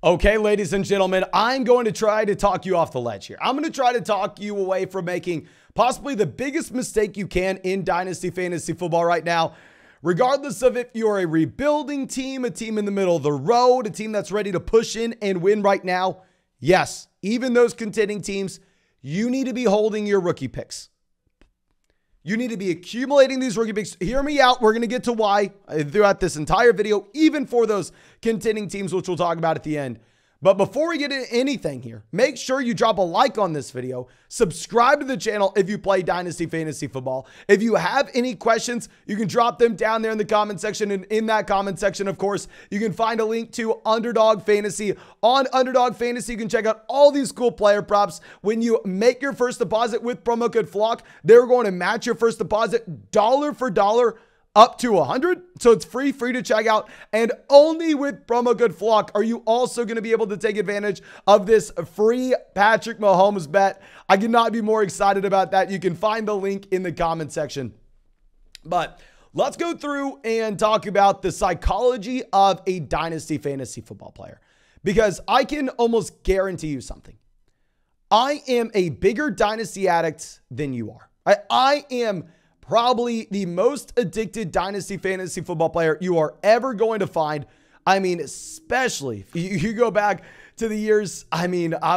Okay, ladies and gentlemen, I'm going to try to talk you off the ledge here. I'm going to try to talk you away from making possibly the biggest mistake you can in Dynasty Fantasy Football right now. Regardless of if you're a rebuilding team, a team in the middle of the road, a team that's ready to push in and win right now. Yes, even those contending teams, you need to be holding your rookie picks. You need to be accumulating these rookie picks. Hear me out. We're going to get to why throughout this entire video, even for those contending teams, which we'll talk about at the end. But before we get into anything here, make sure you drop a like on this video. Subscribe to the channel if you play Dynasty Fantasy Football. If you have any questions, you can drop them down there in the comment section. And in that comment section, of course, you can find a link to Underdog Fantasy. On Underdog Fantasy, you can check out all these cool player props. When you make your first deposit with promo code FLOCK, they're going to match your first deposit dollar for dollar up to 100. So it's free to check out. And only with promo code FLOCK are you also going to be able to take advantage of this free Patrick Mahomes bet. I cannot be more excited about that. You can find the link in the comment section. But let's go through and talk about the psychology of a Dynasty Fantasy Football player, because I can almost guarantee you something. I am a bigger Dynasty addict than you are. I am probably the most addicted Dynasty Fantasy Football player you are ever going to find. I mean, especially if you go back to the years, I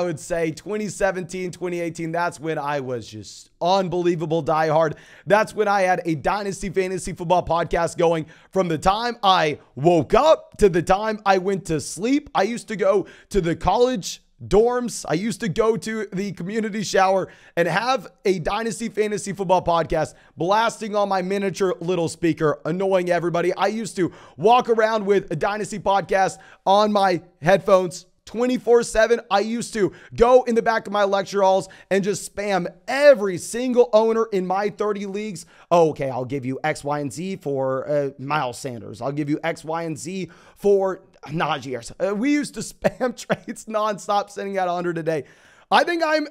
would say 2017, 2018, that's when I was just unbelievable diehard. That's when I had a Dynasty Fantasy Football podcast going from the time I woke up to the time I went to sleep. I used to go to the college dorms. I used to go to the community shower and have a Dynasty Fantasy Football podcast blasting on my miniature little speaker, annoying everybody. I used to walk around with a Dynasty podcast on my headphones 24/7. I used to go in the back of my lecture halls and just spam every single owner in my 30 leagues. Oh, okay, I'll give you X, Y, and Z for Miles Sanders. I'll give you X, Y, and Z for Najee. We used to spam trades nonstop, sending out 100 a day. I think I'm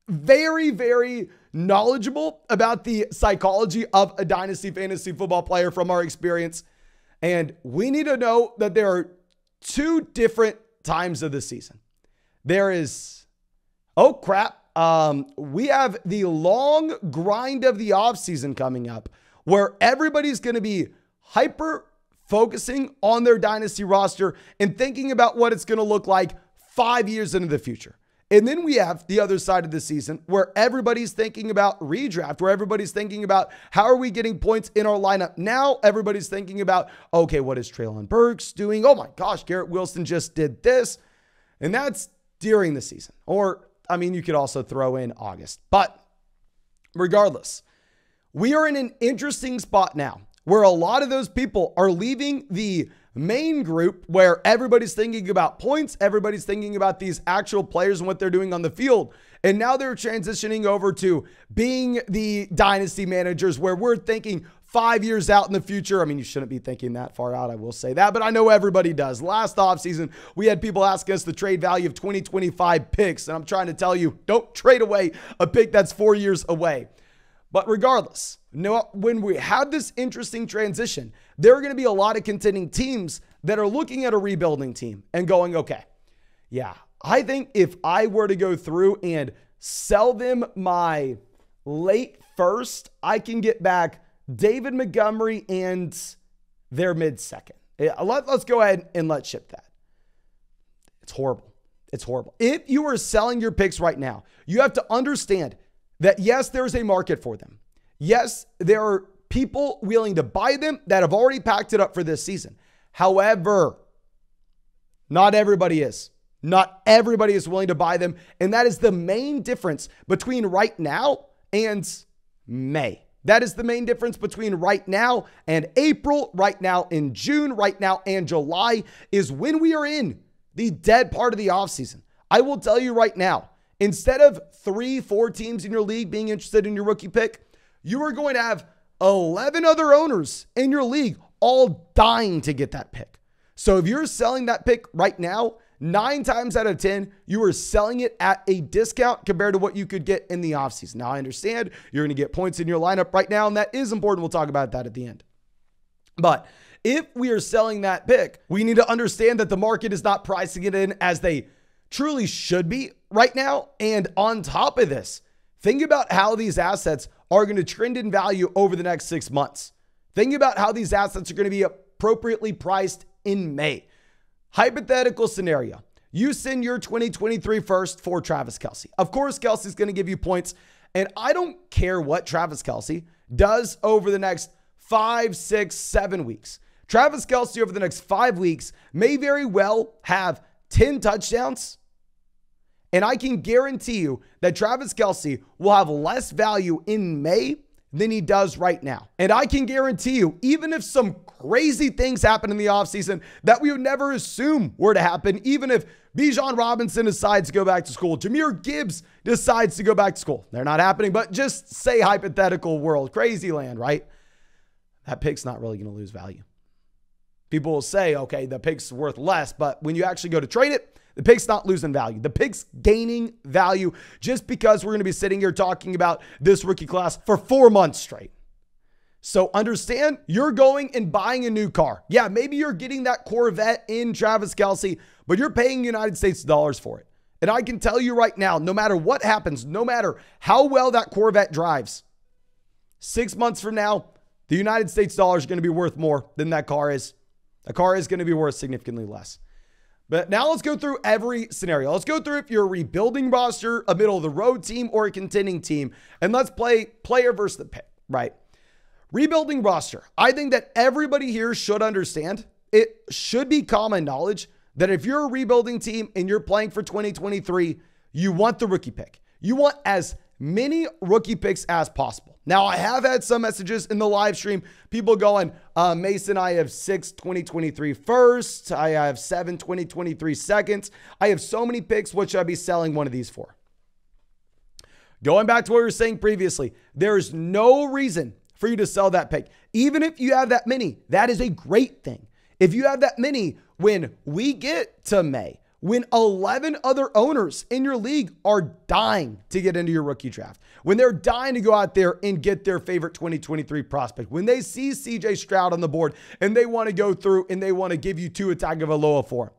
very, very knowledgeable about the psychology of a Dynasty Fantasy Football player from our experience. And we need to know that there are two different times of the season. There is, oh crap, we have the long grind of the offseason coming up where everybody's going to be hyper focusing on their Dynasty roster and thinking about what it's going to look like 5 years into the future. And then we have the other side of the season where everybody's thinking about redraft, where everybody's thinking about how are we getting points in our lineup. Now everybody's thinking about, okay, what is Treylon Burks doing? Oh my gosh, Garrett Wilson just did this. And that's during the season. Or, you could also throw in August. But regardless, we are in an interesting spot now where a lot of those people are leaving the main group where everybody's thinking about points, everybody's thinking about these actual players and what they're doing on the field. And now they're transitioning over to being the dynasty managers where we're thinking 5 years out in the future. You shouldn't be thinking that far out, I will say that, but I know everybody does. Last offseason, we had people ask us the trade value of 2025 picks, and I'm trying to tell you, don't trade away a pick that's 4 years away. But regardless, when we have this interesting transition, there are going to be a lot of contending teams that are looking at a rebuilding team and going, okay, yeah, I think if I were to go through and sell them my late first, I can get back David Montgomery and their mid-second. Let's go ahead and let's ship that. It's horrible. It's horrible. If you are selling your picks right now, you have to understand that yes, there's a market for them. Yes, there are people willing to buy them that have already packed it up for this season. However, not everybody is. Not everybody is willing to buy them. And that is the main difference between right now and May. That is the main difference between right now and April, right now in June, right now and July, is when we are in the dead part of the offseason. I will tell you right now, instead of 3-4 teams in your league being interested in your rookie pick, you are going to have 11 other owners in your league all dying to get that pick. So if you're selling that pick right now, 9 times out of 10, you are selling it at a discount compared to what you could get in the offseason. Now, I understand you're going to get points in your lineup right now, and that is important. We'll talk about that at the end. But if we are selling that pick, we need to understand that the market is not pricing it in as they truly should be right now. And on top of this, think about how these assets are going to trend in value over the next 6 months. Think about how these assets are going to be appropriately priced in May. Hypothetical scenario. You send your 2023 first for Travis Kelce. Of course, Kelce's going to give you points. And I don't care what Travis Kelce does over the next 5, 6, 7 weeks. Travis Kelce over the next 5 weeks may very well have 10 touchdowns. And I can guarantee you that Travis Kelce will have less value in May than he does right now. And I can guarantee you, even if some crazy things happen in the offseason that we would never assume were to happen, even if Bijan Robinson decides to go back to school, Jahmyr Gibbs decides to go back to school, they're not happening, but just say hypothetical world, crazy land, right? That pick's not really going to lose value. People will say, okay, the pick's worth less, but when you actually go to trade it, the pick's not losing value. The pick's gaining value just because we're going to be sitting here talking about this rookie class for 4 months straight. So understand, you're going and buying a new car. Yeah, maybe you're getting that Corvette in Travis Kelce, but you're paying United States dollars for it. And I can tell you right now, no matter what happens, no matter how well that Corvette drives, 6 months from now, the United States dollar is going to be worth more than that car is. The car is going to be worth significantly less. But now let's go through every scenario. Let's go through if you're a rebuilding roster, a middle of the road team, or a contending team. And let's play player versus the pick, right? Rebuilding roster. I think that everybody here should understand. It should be common knowledge that if you're a rebuilding team and you're playing for 2023, you want the rookie pick. You want as many rookie picks as possible. Now, I have had some messages in the live stream, people going, Mason, I have 6 2023 firsts. I have 7 2023 seconds. I have so many picks. What should I be selling one of these for? Going back to what we were saying previously, there's no reason for you to sell that pick. Even if you have that many, that is a great thing. If you have that many, when we get to May, when 11 other owners in your league are dying to get into your rookie draft, when they're dying to go out there and get their favorite 2023 prospect, when they see CJ Stroud on the board and they want to go through and they want to give you Tua Tagovailoa for him,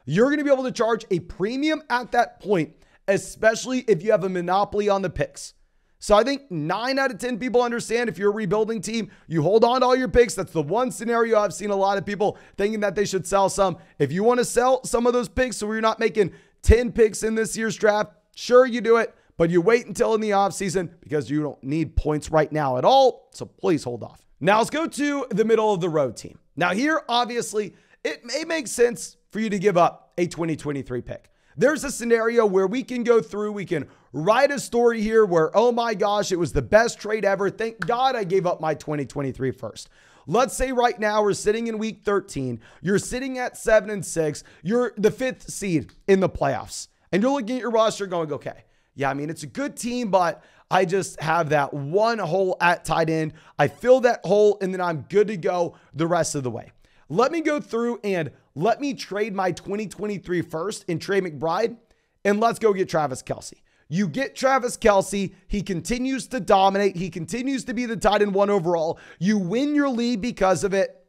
you're going to be able to charge a premium at that point, especially if you have a monopoly on the picks. So I think 9 out of 10 people understand if you're a rebuilding team, you hold on to all your picks. That's the one scenario I've seen a lot of people thinking that they should sell some. If you want to sell some of those picks so you're not making 10 picks in this year's draft, sure, you do it, but you wait until in the offseason because you don't need points right now at all. So please hold off. Now let's go to the middle of the road team. Now here, obviously, it may make sense for you to give up a 2023 pick. There's a scenario where we can go through, we can write a story here where, oh my gosh, it was the best trade ever. Thank God I gave up my 2023 first. Let's say right now we're sitting in week 13. You're sitting at 7-6. You're the 5th seed in the playoffs. And you're looking at your roster going, okay, yeah, I mean, it's a good team, but I just have that one hole at tight end. I fill that hole and then I'm good to go the rest of the way. Let me go through and let me trade my 2023 first in Trey McBride, and let's go get Travis Kelce. You get Travis Kelce. He continues to dominate. He continues to be the tight end 1 overall. You win your league because of it.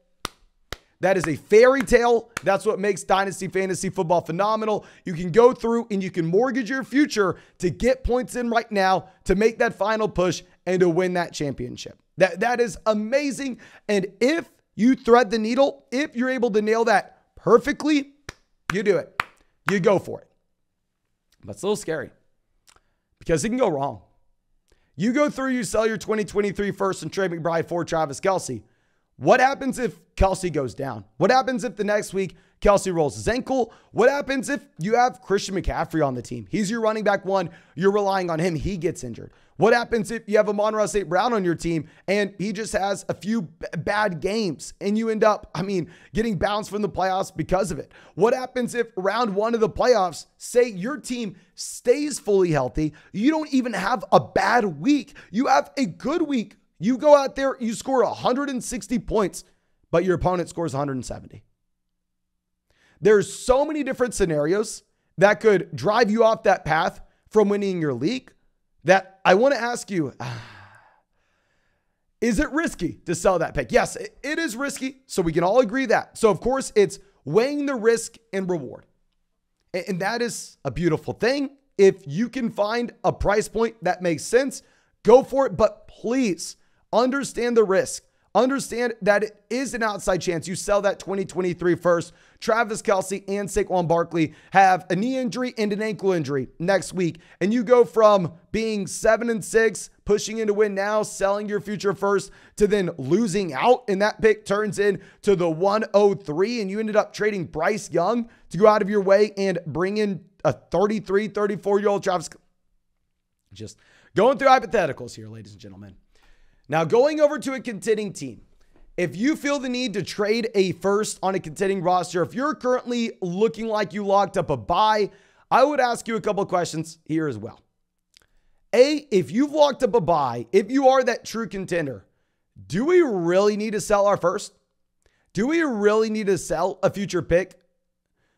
That is a fairy tale. That's what makes Dynasty Fantasy Football phenomenal. You can go through and you can mortgage your future to get points in right now to make that final push and to win that championship. That is amazing. And if you thread the needle, if you're able to nail that perfectly, you do it. You go for it. But it's a little scary because it can go wrong. You go through, you sell your 2023 first and Trey McBride for Travis Kelce. What happens if Kelce goes down? What happens if the next week Kelce rolls his ankle? What happens if you have Christian McCaffrey on the team? He's your running back 1. You're relying on him. He gets injured. What happens if you have Amon-Ra St. Brown on your team and he just has a few bad games and you end up, getting bounced from the playoffs because of it? What happens if round 1 of the playoffs, say your team stays fully healthy, you don't even have a bad week, you have a good week, you go out there, you score 160 points, but your opponent scores 170. There's so many different scenarios that could drive you off that path from winning your league that I want to ask you, Is it risky to sell that pick? Yes, it is risky. So we can all agree that. So of course it's weighing the risk and reward. And that is a beautiful thing. If you can find a price point that makes sense, go for it. But please understand the risk. Understand that it is an outside chance you sell that 2023 first. Travis Kelce and Saquon Barkley have a knee injury and an ankle injury next week. And you go from being 7-6, pushing in to win now, selling your future first, to then losing out. And that pick turns into the 103. And you ended up trading Bryce Young to go out of your way and bring in a 33, 34-year-old Travis. Just going through hypotheticals here, ladies and gentlemen. Now, going over to a contending team, if you feel the need to trade a first on a contending roster, if you're currently looking like you locked up a buy, I would ask you a couple of questions here as well. A, if you've locked up a buy, if you are that true contender, do we really need to sell our first? Do we really need to sell a future pick?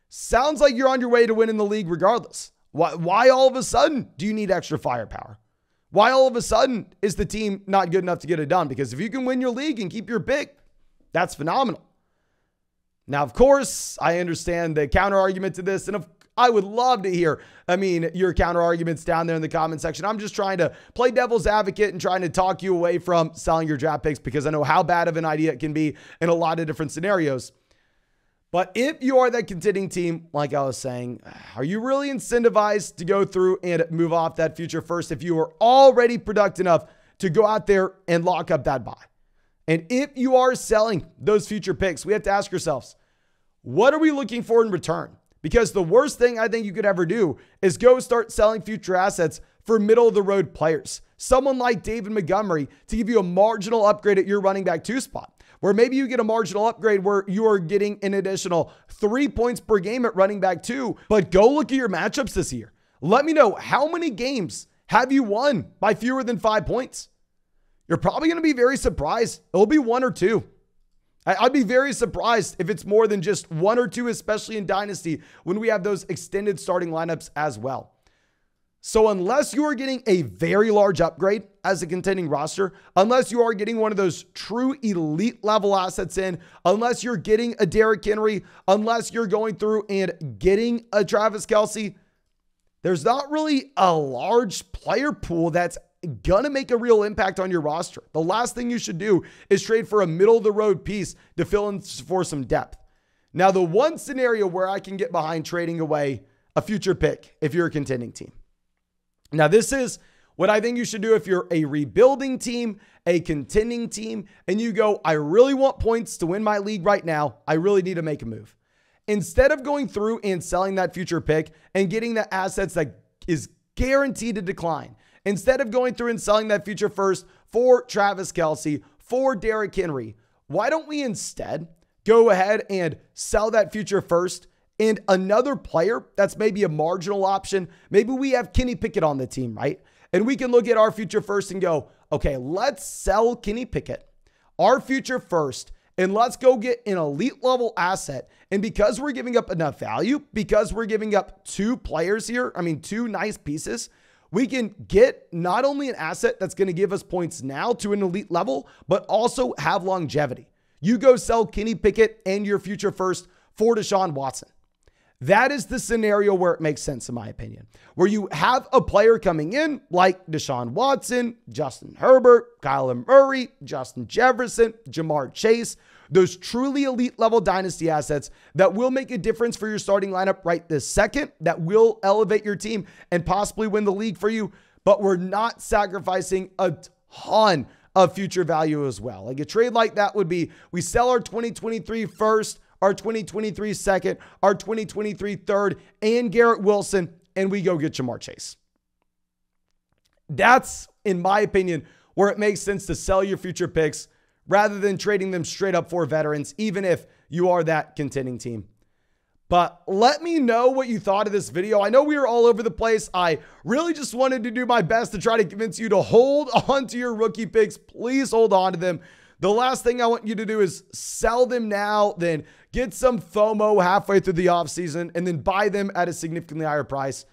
Sounds like you're on your way to winning the league regardless. Why all of a sudden do you need extra firepower? Why all of a sudden is the team not good enough to get it done? Because if you can win your league and keep your pick, that's phenomenal. Now, of course, I understand the counter argument to this, and I would love to hear, your counter arguments down there in the comment section. I'm just trying to play devil's advocate and trying to talk you away from selling your draft picks because I know how bad of an idea it can be in a lot of different scenarios. But if you are that contending team, like I was saying, are you really incentivized to go through and move off that future first if you are already productive enough to go out there and lock up that buy? And if you are selling those future picks, we have to ask ourselves, what are we looking for in return? Because the worst thing I think you could ever do is go start selling future assets for middle of the road players. Someone like David Montgomery to give you a marginal upgrade at your running back 2 spot. Where maybe you get a marginal upgrade where you are getting an additional 3 points per game at running back 2. But go look at your matchups this year. Let me know, how many games have you won by fewer than 5 points? You're probably going to be very surprised. It'll be 1 or 2. I'd be very surprised if it's more than just 1 or 2, especially in Dynasty when we have those extended starting lineups as well. So unless you are getting a very large upgrade as a contending roster, unless you are getting one of those true elite level assets in, unless you're getting a Derrick Henry, unless you're going through and getting a Travis Kelce, there's not really a large player pool that's going to make a real impact on your roster. The last thing you should do is trade for a middle of the road piece to fill in for some depth. Now, the one scenario where I can get behind trading away a future pick if you're a contending team. Now, this is what I think you should do if you're a rebuilding team, a contending team, and you go, I really want points to win my league right now. I really need to make a move. Instead of going through and selling that future pick and getting the assets that is guaranteed to decline, instead of going through and selling that future first for Travis Kelce, for Derrick Henry, why don't we instead go ahead and sell that future first and another player that's maybe a marginal option? Maybe we have Kenny Pickett on the team, right? And we can look at our future first and go, okay, let's sell Kenny Pickett, our future first, and let's go get an elite level asset. And because we're giving up enough value, because we're giving up 2 players here, 2 nice pieces, we can get not only an asset that's going to give us points now to an elite level, but also have longevity. You go sell Kenny Pickett and your future first for Deshaun Watson. That is the scenario where it makes sense, in my opinion, where you have a player coming in like Deshaun Watson, Justin Herbert, Kyler Murray, Justin Jefferson, Jamar Chase, those truly elite level dynasty assets that will make a difference for your starting lineup right this second, that will elevate your team and possibly win the league for you. But we're not sacrificing a ton of future value as well. Like a trade like that would be, we sell our 2023 first, our 2023 second, our 2023 third, and Garrett Wilson, and we go get Jamar Chase. That's, in my opinion, where it makes sense to sell your future picks rather than trading them straight up for veterans, even if you are that contending team. But let me know what you thought of this video. I know we were all over the place. I really just wanted to do my best to try to convince you to hold on to your rookie picks. Please hold on to them. The last thing I want you to do is sell them now, then get some FOMO halfway through the offseason, and then buy them at a significantly higher price.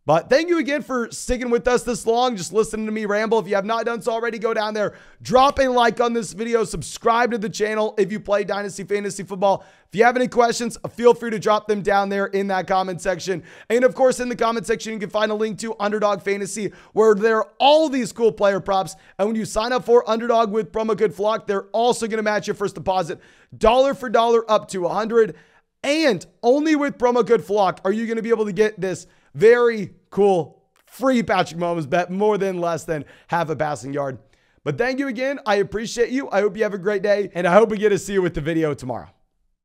But thank you again for sticking with us this long, just listening to me ramble. If you have not done so already, go down there, drop a like on this video, subscribe to the channel if you play Dynasty Fantasy Football. If you have any questions, feel free to drop them down there in that comment section. And of course, in the comment section, you can find a link to Underdog Fantasy, where there are all these cool player props. And when you sign up for Underdog with promo code FLOCK, they're also going to match your first deposit dollar for dollar up to $100. And only with promo code FLOCK are you going to be able to get this very cool free Patrick Mahomes bet, more than less than half a passing yard. But thank you again. I appreciate you. I hope you have a great day, and I hope we get to see you with the video tomorrow.